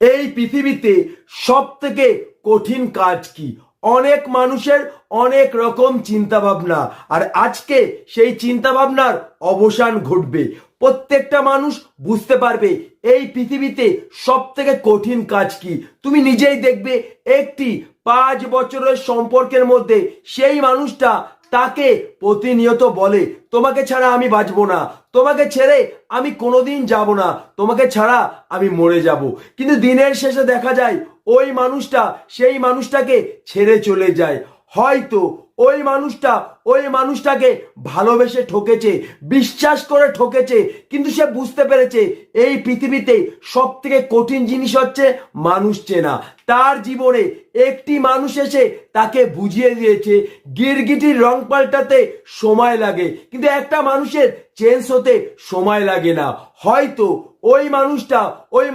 এই পৃথিবীতে সব থেকে কঠিন কাজ কি? অনেক মানুষের অনেক রকম চিন্তা ভাবনা, আর আজকে সেই চিন্তা ভাবনার অবসান ঘটবে। প্রত্যেকটা মানুষ বুঝতে পারবে এই পৃথিবীতে সব থেকে কঠিন কাজ কি। তুমি নিজেই দেখবে একটি 5 বছরের সম্পর্কের মধ্যে সেই মানুষটা তাকে প্রতিনিয়ত বলে, তোমাকে ছাড়া আমি বাঁচবো না, তোমাকে ছেড়ে আমি কোনোদিন যাব না, তোমাকে ছাড়া আমি মরে যাব। কিন্তু দিনের শেষে দেখা যায় ওই মানুষটা সেই মানুষটাকে ছেড়ে চলে যায়। হয়তো ওই মানুষটাকে ভালোবেসে ঠকেছে, বিশ্বাস করে ঠকেছে, কিন্তু সে বুঝতে পেরেছে এই পৃথিবীতে সব থেকে কঠিন জিনিস হচ্ছে মানুষ চেনা। তার জীবনে একটি মানুষ এসে তাকে বুঝিয়ে দিয়েছে গিরগিটির রং পাল্টাতে সময় লাগে, কিন্তু একটা মানুষের চেঞ্জ হতে সময় লাগে না। হয়তো ওই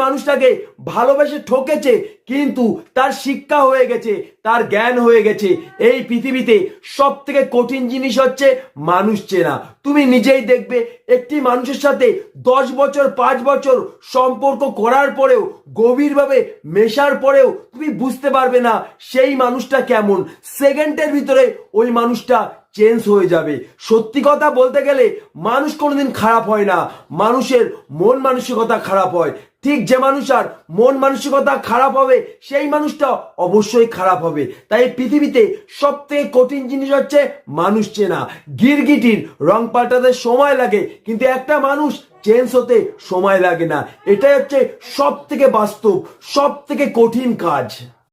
মানুষটাকে ভালোবেসে ঠকেছে, কিন্তু তার শিক্ষা হয়ে গেছে, তার জ্ঞান হয়ে গেছে। এই পৃথিবীতে সব থেকে কঠিন জিনিস হচ্ছে মানুষ চেনা। তুমি নিজেই দেখবে একটি মানুষের সাথে 10 বছর 5 বছর সম্পর্ক করার পরেও, গভীরভাবে মেশার পরেও তুমি বুঝতে পারবে না সেই মানুষটা কেমন। সেকেন্ডের ভিতরে ওই মানুষটা চেঞ্জ হয়ে যাবে। সত্যি কথা বলতে গেলে মানুষ কোনোদিন খারাপ হয় না, মানুষের মন মানসিকতা খারাপ হয়। ঠিক যে মানুষটার মন মানসিকতা খারাপ হবে সেই মানুষটা অবশ্যই খারাপ হবে। তাই পৃথিবীতে সব থেকে কঠিন জিনিস হচ্ছে মানুষ চেনা। গিরগিটির রং পাল্টাতে সময় লাগে, কিন্তু একটা মানুষ চেঞ্জ হতে সময় লাগে না। এটাই হচ্ছে সব থেকে বাস্তব, সব থেকে কঠিন কাজ।